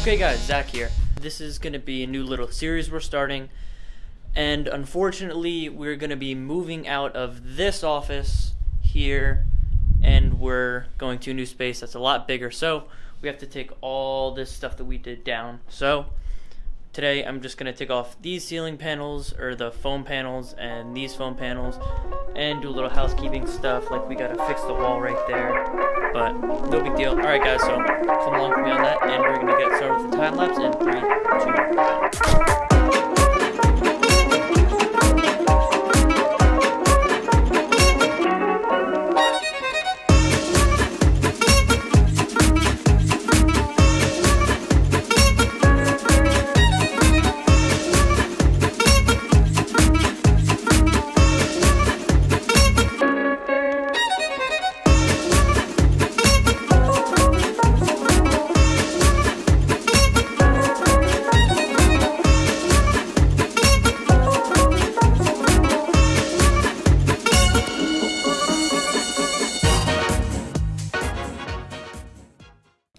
Okay guys, Zach here. This is going to be a new little series we're starting, and unfortunately we're going to be moving out of this office here, and we're going to a new space that's a lot bigger, so we have to take all this stuff that we did down. So today I'm just going to take off these ceiling panels, or the foam panels, and these foam panels, and do a little housekeeping stuff, like we got to fix the wall right there. But no big deal. Alright guys, so come along with me on that, and we're going to get started with the time lapse in 3, 2, 1.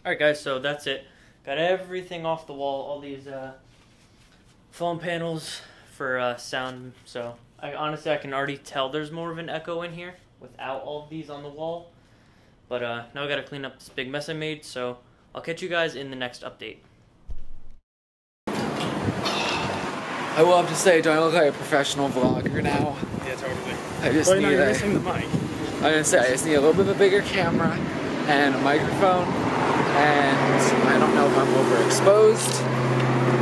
Alright guys, so that's it. Got everything off the wall, all these foam panels for sound. So honestly I can already tell there's more of an echo in here without all of these on the wall. But now I gotta clean up this big mess I made, so I'll catch you guys in the next update. I will have to say, do I look like a professional vlogger now? Yeah, totally. I just need you're missing the mic. I'm gonna say I just need a little bit of a bigger camera and a microphone. And I don't know if I'm overexposed.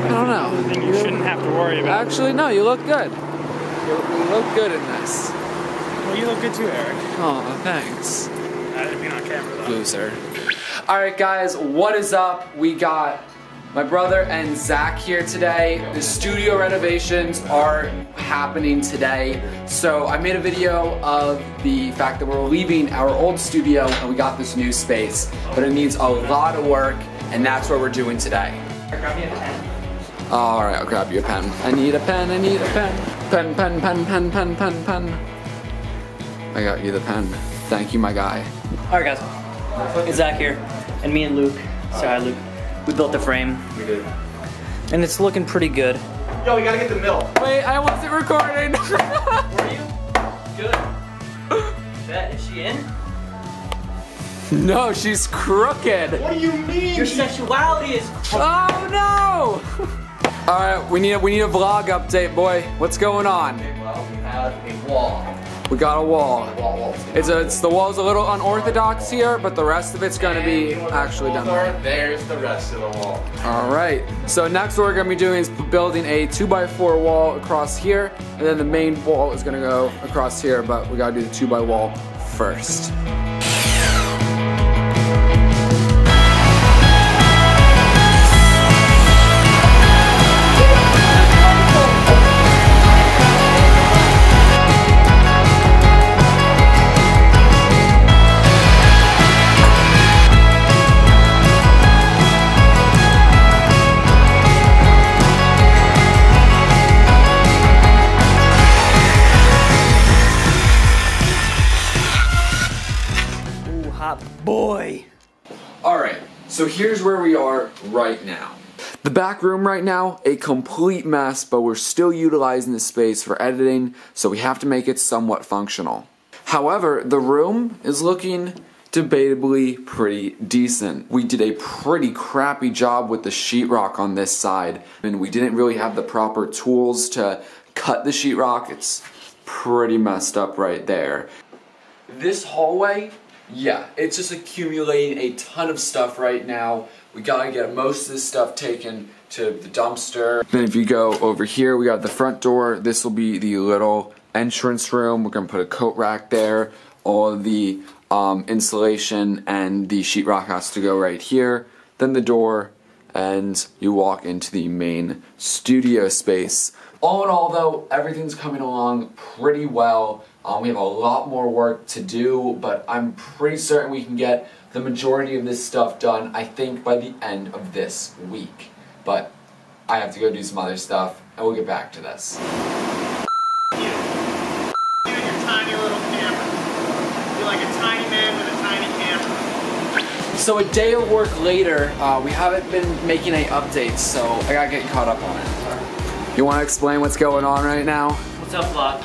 I don't know. I think you shouldn't have to worry about. Actually, no, you look good. You look good in this. Well, you look good too, Eric. Oh, thanks. I didn't mean on camera though. Loser. Alright guys, what is up? We got my brother and Zach here today. The studio renovations are happening today. So I made a video of the fact that we're leaving our old studio and we got this new space. But it needs a lot of work, and that's what we're doing today. Grab me a pen. Alright, I'll grab you a pen. I need a pen, I need a pen. Pen, pen, pen, pen, pen, pen, pen. I got you the pen. Thank you, my guy. Alright guys, it's Zach here, and me and Luke. Say hi, Luke. We built the frame. We did. And it's looking pretty good. Yo, we gotta get the milk. Wait, I wasn't recording. Were you? Good. Bet, is she in? No, she's crooked. What do you mean? Your sexuality is Oh no! Alright, we need a vlog update, boy. What's going on? Well, we have a wall. We got a wall. Wall. It's the wall's a little unorthodox here, but the rest of it's gonna be actually done right. There's the rest of the wall. Alright, so next what we're gonna be doing is building a 2x4 wall across here, and then the main wall is gonna go across here, but we gotta do the 2x wall first. boy. Alright, so here's where we are right now. The back room right now, a complete mess, but we're still utilizing the space for editing, so we have to make it somewhat functional. However, the room is looking debatably pretty decent. We did a pretty crappy job with the sheetrock on this side, and we didn't really have the proper tools to cut the sheetrock. It's pretty messed up right there. This hallway, yeah, it's just accumulating a ton of stuff right now. We gotta get most of this stuff taken to the dumpster. Then if you go over here, we got the front door. This will be the little entrance room. We're gonna put a coat rack there. All of the insulation and the sheetrock has to go right here. Then the door, and you walk into the main studio space. All in all though, everything's coming along pretty well. We have a lot more work to do, but I'm pretty certain we can get the majority of this stuff done, I think, by the end of this week. But I have to go do some other stuff, and we'll get back to this. You and your tiny little camera. You're like a tiny man with a tiny camera. So a day of work later, we haven't been making any updates, so I gotta get caught up on it. You wanna explain what's going on right now? What's up, vlog?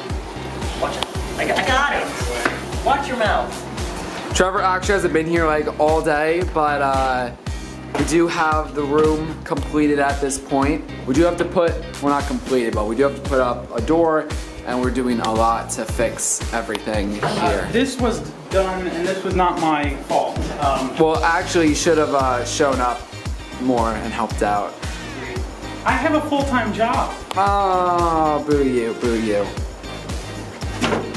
Watch it. I got it. Watch your mouth. Trevor actually hasn't been here like all day, but we do have the room completed at this point. We do have to put, well not completed, but we do have to put up a door, and we're doing a lot to fix everything here. This was done, and this was not my fault. Well, actually, you should have shown up more and helped out. I have a full-time job. Oh, boo you, boo you.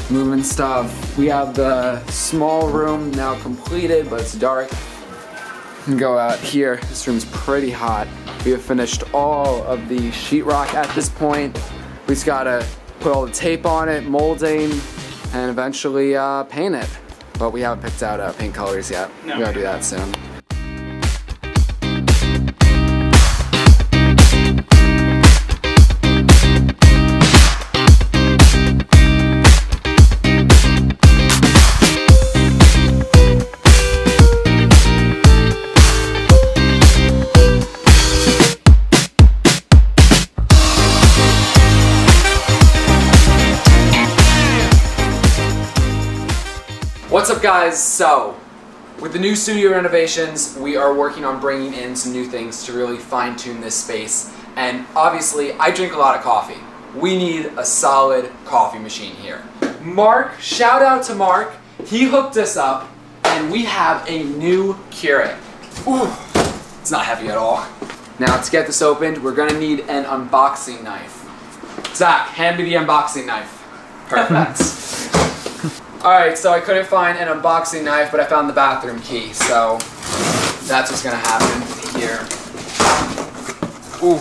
Moving stuff. We have the small room now completed, but it's dark. We can go out here. This room's pretty hot. We have finished all of the sheetrock at this point. We just gotta put all the tape on it, molding, and eventually paint it. But we haven't picked out paint colors yet. No. We gotta do that soon. What's up guys? So, with the new studio renovations, we are working on bringing in some new things to really fine tune this space. And obviously, I drink a lot of coffee. We need a solid coffee machine here. Mark, shout out to Mark. He hooked us up and we have a new Keurig. Ooh, it's not heavy at all. Now to get this opened, we're gonna need an unboxing knife. Zach, hand me the unboxing knife. Perfect. Alright, so I couldn't find an unboxing knife, but I found the bathroom key, so that's what's gonna happen here. Ooh,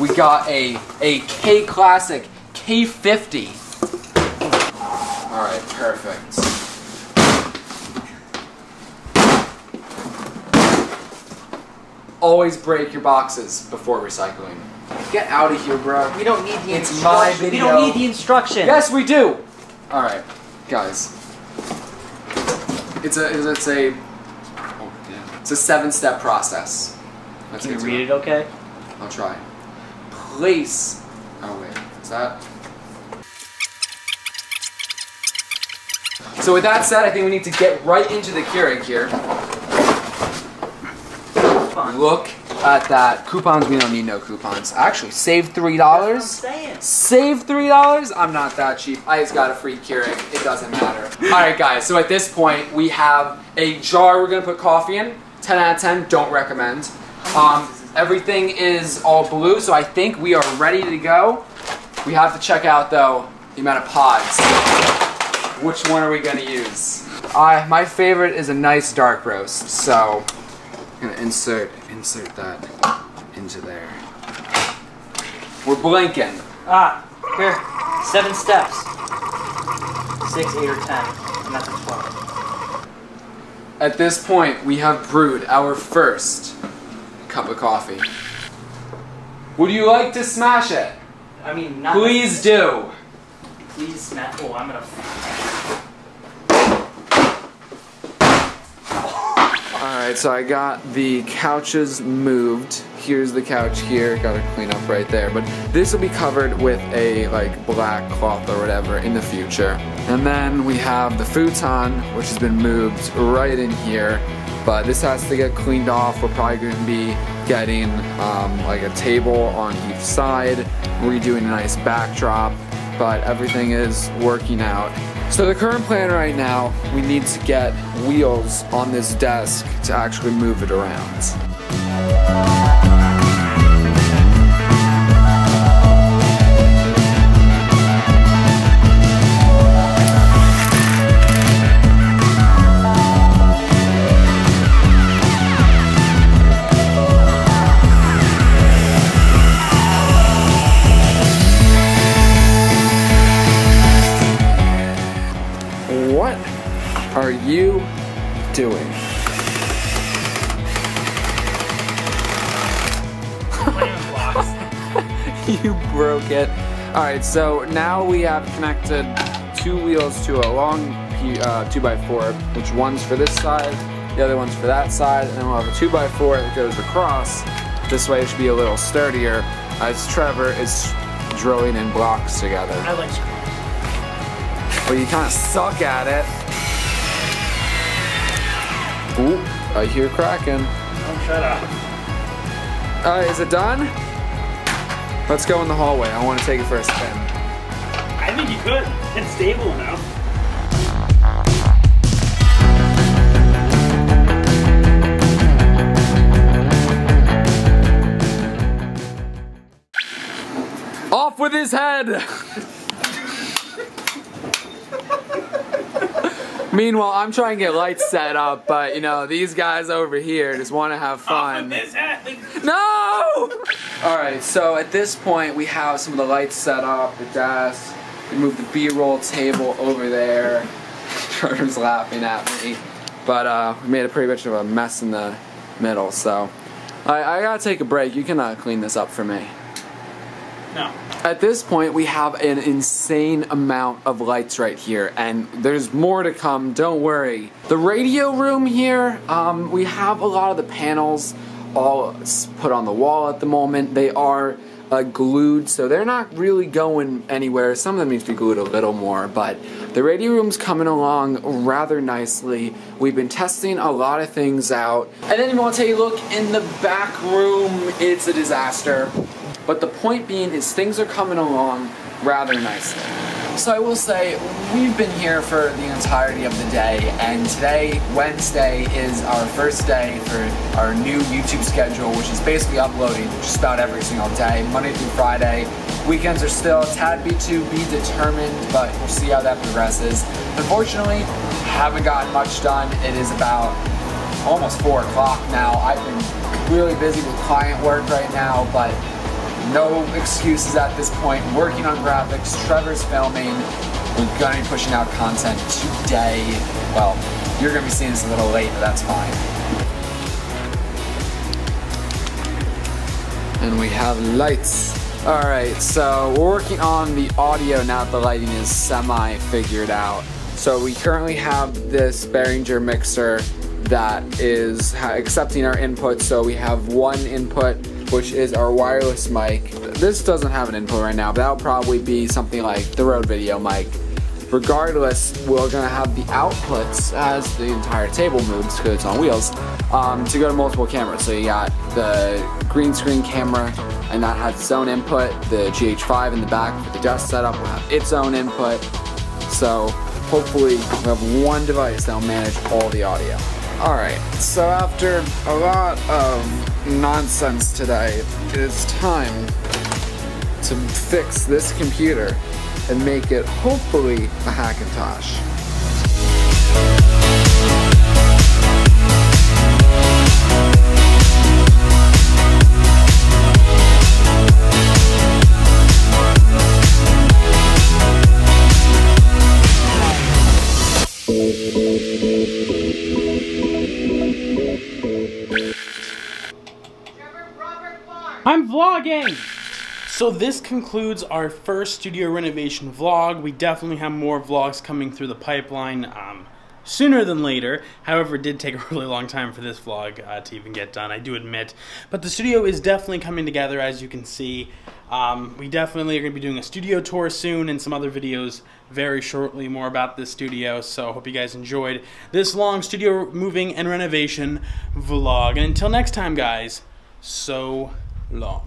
we got a K-Classic K50. Alright, perfect. Always break your boxes before recycling. Get out of here, bro. We don't need the It's instructions. my video. We don't need the instructions. Yes, we do! Alright. Guys, it's a 7-step process. Can you read it okay? I'll try. Place. Oh wait, is that? So with that said, I think we need to get right into the Keurig here. Look at that. Coupons, we don't need no coupons. Actually, save $3. That's what I'm saying. Save $3? I'm not that cheap. I just got a free Keurig. It doesn't matter. Alright guys, so at this point, we have a jar we're going to put coffee in. 10 out of 10, don't recommend. Everything is all blue, so I think we are ready to go. We have to check out, though, the amount of pods. Which one are we going to use? My favorite is a nice dark roast, so I'm going to insert that into there. We're blinking. Ah, here. 7 steps. 6, 8, or 10. And that's 12. At this point, we have brewed our first cup of coffee. Would you like to smash it? I mean, not. Please do. Please smash. Oh, I'm gonna. Alright, so I got the couches moved. Here's the couch here, gotta clean up right there. But this will be covered with a black cloth or whatever in the future. And then we have the futon, which has been moved right in here. But this has to get cleaned off. We're probably going to be getting a table on each side, redoing a nice backdrop. But everything is working out. So the current plan right now, we need to get wheels on this desk to actually move it around. What are you doing? You broke it. Alright, so now we have connected 2 wheels to a long 2x4, which one's for this side, The other one's for that side, and then we'll have a 2x4 that goes across. This way it should be a little sturdier as Trevor is drilling in blocks together. I like screws. Well, you kind of suck at it. Ooh, I hear cracking. Oh, shut up. Alright, is it done? Let's go in the hallway. I want to take it for a spin. I think you could. It's stable enough. Off with his head! Meanwhile, I'm trying to get lights set up, but you know, these guys over here just want to have fun. Off with his head. No! Alright, so at this point we have some of the lights set up, the desk, we moved the B-roll table over there. Trevor's laughing at me. But we made a pretty much of a mess in the middle, so I gotta take a break. You can clean this up for me. No. At this point, we have an insane amount of lights right here, and there's more to come, don't worry. The radio room here, we have a lot of the panels all put on the wall at the moment. They are glued, so they're not really going anywhere. Some of them need to be glued a little more, but the radio room's coming along rather nicely. We've been testing a lot of things out. And then if you want to take a look in the back room, it's a disaster. But the point being is things are coming along rather nicely. So I will say, we've been here for the entirety of the day, and today, Wednesday, is our first day for our new YouTube schedule, which is basically uploading just about every single day, Monday through Friday. Weekends are still a tad bit to be determined, but we'll see how that progresses. Unfortunately, haven't gotten much done. It is about almost 4 o'clock now. I've been really busy with client work right now, but no excuses at this point. Working on graphics, Trevor's filming. We're gonna be pushing out content today. Well, you're gonna be seeing this a little late, but that's fine. And we have lights. Alright, so we're working on the audio now that the lighting is semi-figured out. So we currently have this Behringer mixer that is accepting our input. So we have one input, which is our wireless mic. This doesn't have an input right now, but that'll probably be something like the Rode Video mic. Regardless, we're gonna have the outputs as the entire table moves, because it's on wheels, to go to multiple cameras. So you got the green screen camera, and that has its own input. The GH5 in the back for the desk setup will have its own input. So hopefully we'll have one device that'll manage all the audio. Alright, so after a lot of nonsense today, it is time to fix this computer and make it hopefully a Hackintosh. I'm vlogging! So this concludes our first studio renovation vlog. We definitely have more vlogs coming through the pipeline sooner than later. However, it did take a really long time for this vlog to even get done, I do admit. But the studio is definitely coming together, as you can see. We definitely are going to be doing a studio tour soon and some other videos very shortly more about this studio. So I hope you guys enjoyed this long studio moving and renovation vlog. And until next time, guys, so long.